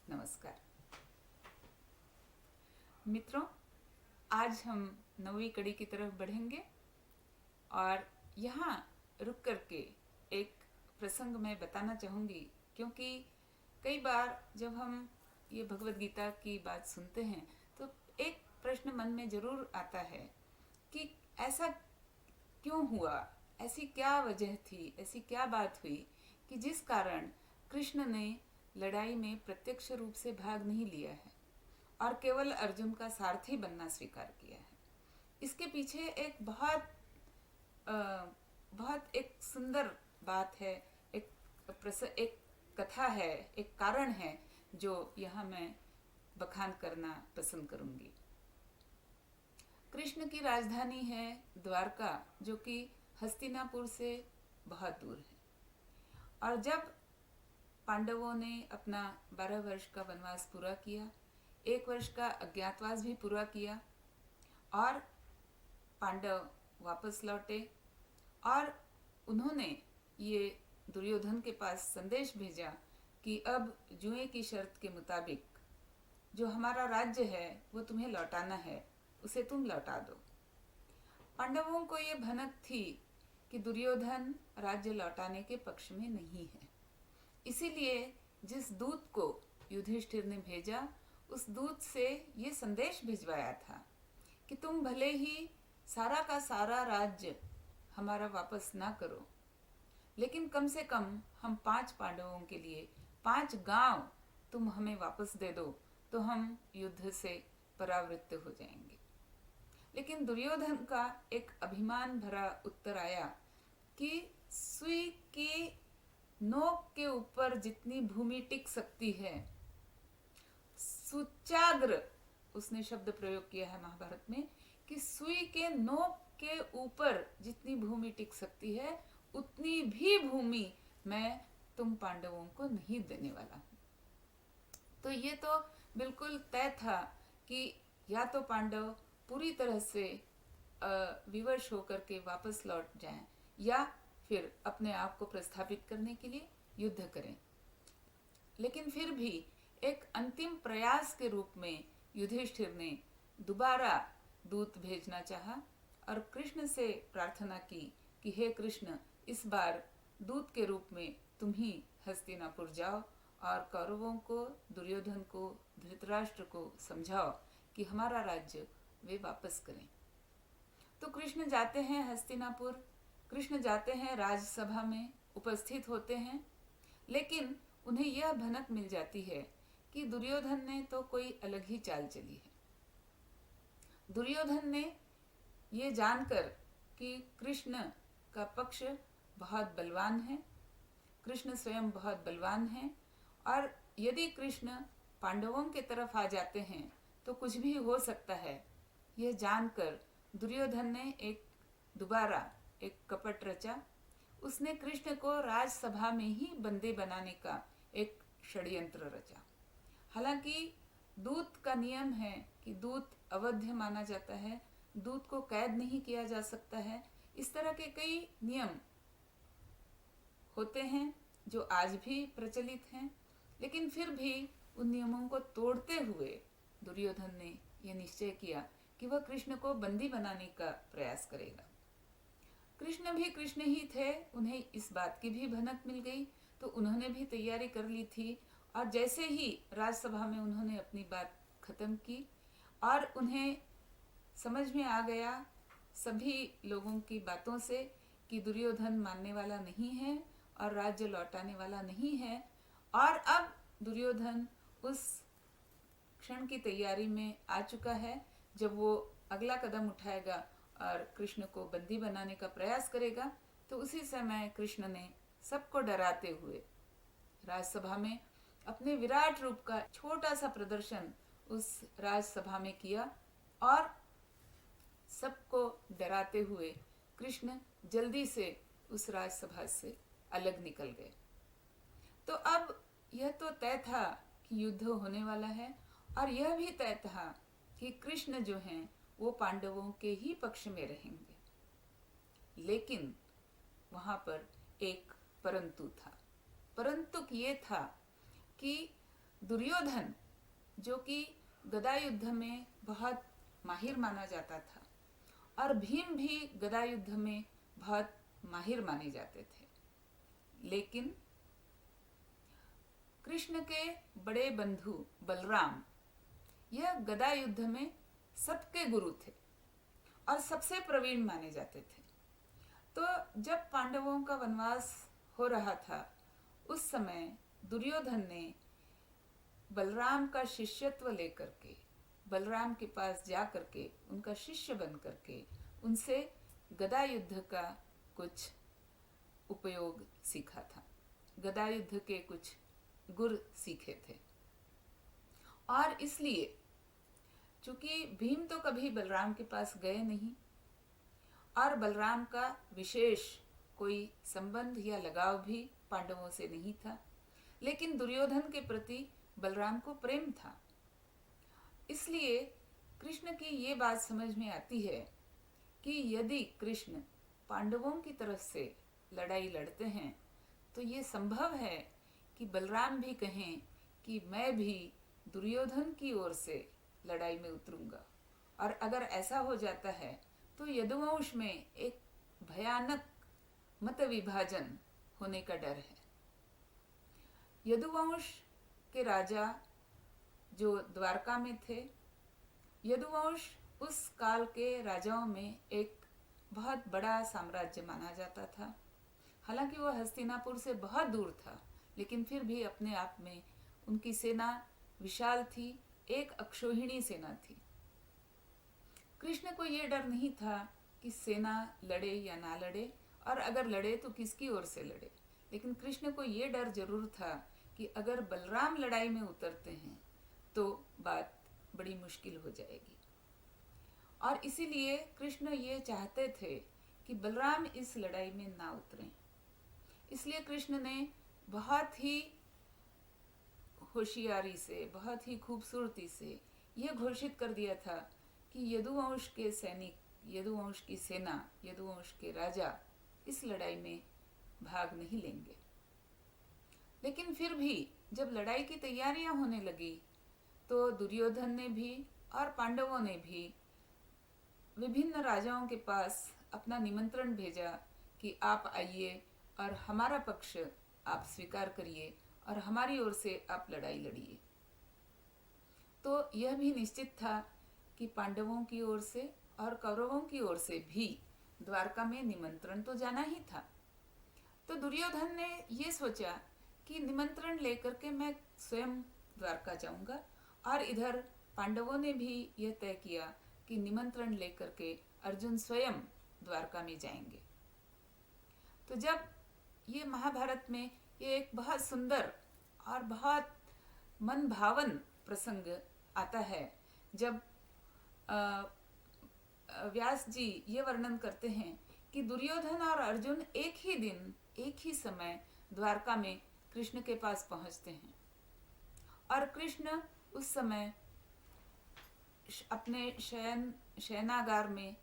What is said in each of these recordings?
नमस्कार मित्रों, आज हम 9वीं कड़ी की तरफ बढ़ेंगे और यहाँ रुक करके एक प्रसंग मैं बताना चाहूँगी, क्योंकि कई बार जब हम ये भगवत गीता की बात सुनते हैं तो एक प्रश्न मन में जरूर आता है कि ऐसा क्यों हुआ, ऐसी क्या वजह थी, ऐसी क्या बात हुई कि जिस कारण कृष्ण ने लड़ाई में प्रत्यक्ष रूप से भाग नहीं लिया है और केवल अर्जुन का सारथी बनना स्वीकार किया है। इसके पीछे एक अ, बहुत एक सुंदर बात है, एक कथा है, एक कारण है जो यहाँ मैं बखान करना पसंद करूंगी। कृष्ण की राजधानी है द्वारका, जो कि हस्तिनापुर से बहुत दूर है। और जब पांडवों ने अपना 12 वर्ष का वनवास पूरा किया, 1 वर्ष का अज्ञातवास भी पूरा किया और पांडव वापस लौटे और उन्होंने ये दुर्योधन के पास संदेश भेजा कि अब जुए की शर्त के मुताबिक जो हमारा राज्य है वो तुम्हें लौटाना है, उसे तुम लौटा दो। पांडवों को ये भनक थी कि दुर्योधन राज्य लौटाने के पक्ष में नहीं है, इसीलिए जिस दूत को युधिष्ठिर ने भेजा, उस दूत से ये संदेश भिजवाया था कि तुम भले ही सारा का सारा राज्य हमारा वापस ना करो, लेकिन कम से कम हम 5 पांडवों के लिए 5 गांव तुम हमें वापस दे दो तो हम युद्ध से परावृत्त हो जाएंगे। लेकिन दुर्योधन का एक अभिमान भरा उत्तर आया कि सुई की नोक के ऊपर जितनी भूमि टिक सकती है, सुचाग्र, उसने शब्द प्रयोग किया है महाभारत में कि सुई के नोक के ऊपर जितनी भूमि टिक सकती है उतनी भी भूमि मैं तुम पांडवों को नहीं देने वाला हूं। तो ये तो बिल्कुल तय था कि या तो पांडव पूरी तरह से विवश होकर के वापस लौट जाएं या फिर अपने आप को प्रस्थापित करने के लिए युद्ध करें। लेकिन फिर भी एक अंतिम प्रयास के रूप में युधिष्ठिर ने दोबारा दूत भेजना चाहा और कृष्ण से प्रार्थना की कि हे कृष्ण, इस बार दूत के रूप में तुम ही हस्तिनापुर जाओ और कौरवों को, दुर्योधन को, धृतराष्ट्र को समझाओ कि हमारा राज्य वे वापस करें। तो कृष्ण जाते हैं हस्तिनापुर, कृष्ण जाते हैं राजसभा में उपस्थित होते हैं, लेकिन उन्हें यह भनक मिल जाती है कि दुर्योधन ने तो कोई अलग ही चाल चली है। दुर्योधन ने ये जानकर कि कृष्ण का पक्ष बहुत बलवान है, कृष्ण स्वयं बहुत बलवान है और यदि कृष्ण पांडवों के तरफ आ जाते हैं तो कुछ भी हो सकता है, यह जानकर दुर्योधन ने दोबारा एक कपट रचा। उसने कृष्ण को राजसभा में ही बंदी बनाने का एक षड्यंत्र रचा। हालांकि दूत का नियम है कि दूत अवध्य माना जाता है, दूत को कैद नहीं किया जा सकता है। इस तरह के कई नियम होते हैं जो आज भी प्रचलित हैं, लेकिन फिर भी उन नियमों को तोड़ते हुए दुर्योधन ने यह निश्चय किया कि वह कृष्ण को बंदी बनाने का प्रयास करेगा। कृष्ण भी कृष्ण ही थे, उन्हें इस बात की भी भनक मिल गई, तो उन्होंने भी तैयारी कर ली थी और जैसे ही राजसभा में उन्होंने अपनी बात खत्म की और उन्हें समझ में आ गया सभी लोगों की बातों से कि दुर्योधन मानने वाला नहीं है और राज्य लौटाने वाला नहीं है, और अब दुर्योधन उस क्षण की तैयारी में आ चुका है जब वो अगला कदम उठाएगा और कृष्ण को बंदी बनाने का प्रयास करेगा। तो उसी समय कृष्ण ने सबको डराते हुए राजसभा में अपने विराट रूप का छोटा सा प्रदर्शन उस राजसभा में किया और सबको डराते हुए कृष्ण जल्दी से उस राजसभा से अलग निकल गए। तो अब यह तो तय था कि युद्ध होने वाला है और यह भी तय था कि कृष्ण जो हैं वो पांडवों के ही पक्ष में रहेंगे। लेकिन वहां पर एक परंतु था। परंतु ये था कि दुर्योधन, जो कि गदा युद्ध में बहुत माहिर माना जाता था, और भीम भी गदा युद्ध में बहुत माहिर माने जाते थे, लेकिन कृष्ण के बड़े बंधु बलराम यह गदा युद्ध में सबके गुरु थे और सबसे प्रवीण माने जाते थे। तो जब पांडवों का वनवास हो रहा था, उस समय दुर्योधन ने बलराम का शिष्यत्व लेकर के, बलराम के पास जा करके, उनका शिष्य बन करके उनसे गदा युद्ध का कुछ उपयोग सीखा था, गदा युद्ध के कुछ गुर सीखे थे। और इसलिए चूंकि भीम तो कभी बलराम के पास गए नहीं और बलराम का विशेष कोई संबंध या लगाव भी पांडवों से नहीं था, लेकिन दुर्योधन के प्रति बलराम को प्रेम था। इसलिए कृष्ण की ये बात समझ में आती है कि यदि कृष्ण पांडवों की तरफ से लड़ाई लड़ते हैं तो ये संभव है कि बलराम भी कहें कि मैं भी दुर्योधन की ओर से लड़ाई में उतरूंगा। और अगर ऐसा हो जाता है तो यदुवंश में एक भयानक मत विभाजन होने का डर है। यदुवंश के राजा जो द्वारका में थे, यदुवंश उस काल के राजाओं में एक बहुत बड़ा साम्राज्य माना जाता था। हालांकि वह हस्तिनापुर से बहुत दूर था, लेकिन फिर भी अपने आप में उनकी सेना विशाल थी, एक अक्षोहिणी सेना थी। कृष्ण को यह डर नहीं था कि सेना लड़े या ना लड़े, और अगर लड़े तो किसकी ओर से लड़े, लेकिन कृष्ण को यह डर जरूर था कि अगर बलराम लड़ाई में उतरते हैं तो बात बड़ी मुश्किल हो जाएगी। और इसीलिए कृष्ण ये चाहते थे कि बलराम इस लड़ाई में ना उतरें। इसलिए कृष्ण ने बहुत ही होशियारी से, बहुत ही खूबसूरती से यह घोषित कर दिया था कि यदुवंश के सैनिक, यदुवंश की सेना, यदुवंश के राजा इस लड़ाई में भाग नहीं लेंगे। लेकिन फिर भी जब लड़ाई की तैयारियां होने लगी तो दुर्योधन ने भी और पांडवों ने भी विभिन्न राजाओं के पास अपना निमंत्रण भेजा कि आप आइए और हमारा पक्ष आप स्वीकार करिए और हमारी ओर से आप लड़ाई लड़िए। तो यह भी निश्चित था कि पांडवों की ओर से और कौरवों की ओर से भी द्वारका में निमंत्रण तो जाना ही था। तो दुर्योधन ने ये सोचा कि निमंत्रण लेकर के मैं स्वयं द्वारका जाऊंगा, और इधर पांडवों ने भी यह तय किया कि निमंत्रण लेकर के अर्जुन स्वयं द्वारका में जाएंगे। तो जब ये महाभारत में ये एक बहुत सुंदर और बहुत मन भावन प्रसंग आता है, जब व्यास जी ये वर्णन करते हैं कि दुर्योधन और अर्जुन एक ही दिन, एक ही समय द्वारका में कृष्ण के पास पहुंचते हैं, और कृष्ण उस समय अपने शयनागार में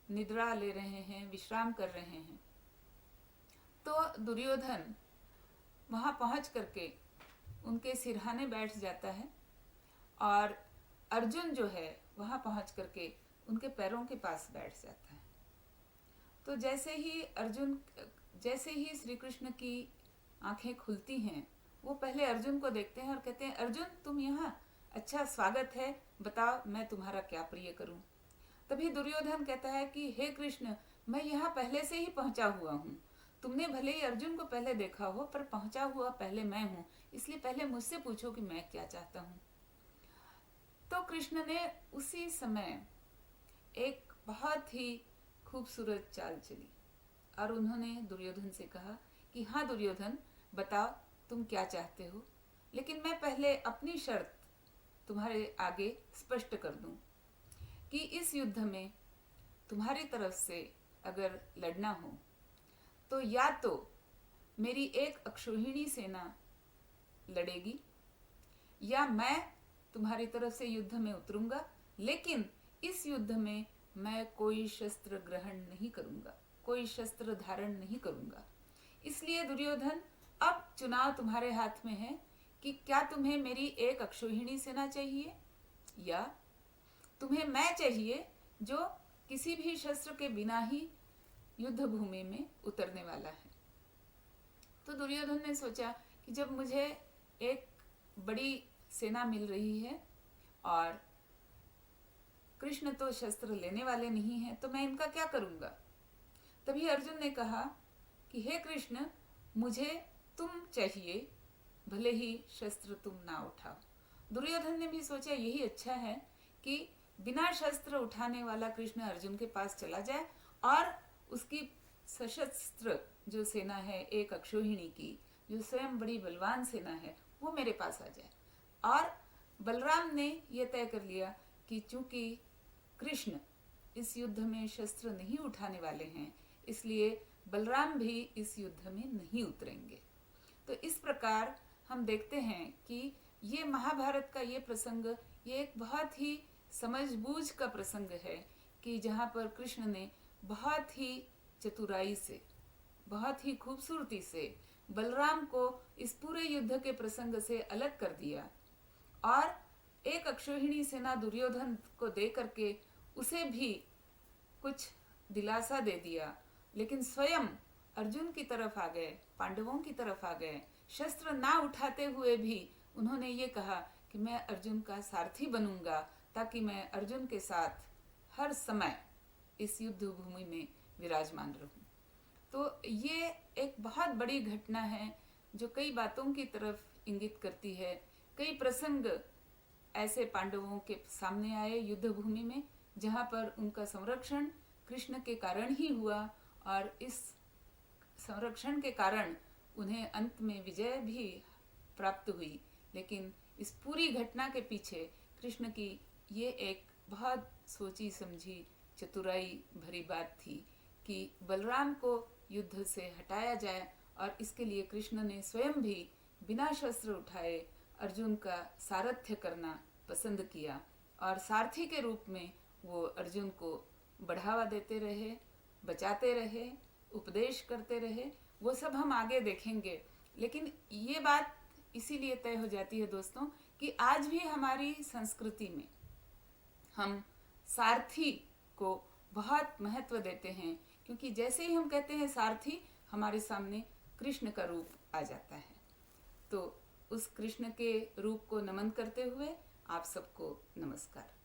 निद्रा ले रहे हैं, विश्राम कर रहे हैं। तो दुर्योधन वहां पहुंच करके उनके सिरहाने बैठ जाता है, और अर्जुन जो है वहां पहुंच करके उनके पैरों के पास बैठ जाता है। तो जैसे ही श्री कृष्ण की आंखें खुलती हैं, वो पहले अर्जुन को देखते हैं और कहते हैं, अर्जुन तुम यहाँ, अच्छा स्वागत है, बताओ मैं तुम्हारा क्या प्रिय करूं। तभी दुर्योधन कहता है कि हे कृष्ण, मैं यहाँ पहले से ही पहुंचा हुआ हूँ। तुमने भले ही अर्जुन को पहले देखा हो, पर पहुंचा हुआ पहले मैं हूँ, इसलिए पहले मुझसे पूछो कि मैं क्या चाहता हूँ। तो कृष्ण ने उसी समय एक बहुत ही खूबसूरत चाल चली और उन्होंने दुर्योधन से कहा कि हाँ दुर्योधन, बताओ तुम क्या चाहते हो, लेकिन मैं पहले अपनी शर्त तुम्हारे आगे स्पष्ट कर दूं कि इस युद्ध में तुम्हारी तरफ से अगर लड़ना हो तो या तो मेरी एक अक्षोहिणी सेना लड़ेगी, या मैं तुम्हारी तरफ से युद्ध में उतरूंगा, लेकिन इस युद्ध में मैं कोई शस्त्र ग्रहण नहीं करूंगा, कोई शस्त्र धारण नहीं करूंगा। इसलिए दुर्योधन, अब चुनाव तुम्हारे हाथ में है कि क्या तुम्हें मेरी एक अक्षौहिणी सेना चाहिए या तुम्हें मैं चाहिए जो किसी भी शस्त्र के बिना ही युद्ध भूमि में उतरने वाला है। तो दुर्योधन ने सोचा कि जब मुझे एक बड़ी सेना मिल रही है और कृष्ण तो शस्त्र लेने वाले नहीं हैं, तो मैं इनका क्या करूंगा। तभी अर्जुन ने कहा कि हे कृष्ण, मुझे तुम चाहिए, भले ही शस्त्र तुम ना उठाओ। दुर्योधन ने भी सोचा यही अच्छा है कि बिना शस्त्र उठाने वाला कृष्ण अर्जुन के पास चला जाए और उसकी सशस्त्र जो सेना है एक अक्षौहिणी की, जो स्वयं बड़ी बलवान सेना है, वो मेरे पास आ जाए। और बलराम ने यह तय कर लिया कि चूंकि कृष्ण इस युद्ध में शस्त्र नहीं उठाने वाले हैं, इसलिए बलराम भी इस युद्ध में नहीं उतरेंगे। तो इस प्रकार हम देखते हैं कि ये महाभारत का ये प्रसंग, ये एक बहुत ही समझबूझ का प्रसंग है कि जहाँ पर कृष्ण ने बहुत ही चतुराई से, बहुत ही खूबसूरती से बलराम को इस पूरे युद्ध के प्रसंग से अलग कर दिया और एक अक्षौहिणी सेना दुर्योधन को दे करके उसे भी कुछ दिलासा दे दिया, लेकिन स्वयं अर्जुन की तरफ आ गए, पांडवों की तरफ आ गए। शस्त्र ना उठाते हुए भी उन्होंने ये कहा कि मैं अर्जुन का सारथी बनूंगा ताकि मैं अर्जुन के साथ हर समय इस युद्ध भूमि में विराजमान रहूं। तो ये एक बहुत बड़ी घटना है जो कई बातों की तरफ इंगित करती है। कई प्रसंग ऐसे पांडवों के सामने आए युद्ध भूमि में जहाँ पर उनका संरक्षण कृष्ण के कारण ही हुआ और इस संरक्षण के कारण उन्हें अंत में विजय भी प्राप्त हुई। लेकिन इस पूरी घटना के पीछे कृष्ण की ये एक बहुत सोची समझी चतुराई भरी बात थी कि बलराम को युद्ध से हटाया जाए और इसके लिए कृष्ण ने स्वयं भी बिना शस्त्र उठाए अर्जुन का सारथ्य करना पसंद किया और सारथी के रूप में वो अर्जुन को बढ़ावा देते रहे, बचाते रहे, उपदेश करते रहे। वो सब हम आगे देखेंगे, लेकिन ये बात इसीलिए तय हो जाती है दोस्तों कि आज भी हमारी संस्कृति में हम सारथी को बहुत महत्व देते हैं, क्योंकि जैसे ही हम कहते हैं सारथी, हमारे सामने कृष्ण का रूप आ जाता है। तो उस कृष्ण के रूप को नमन करते हुए आप सबको नमस्कार।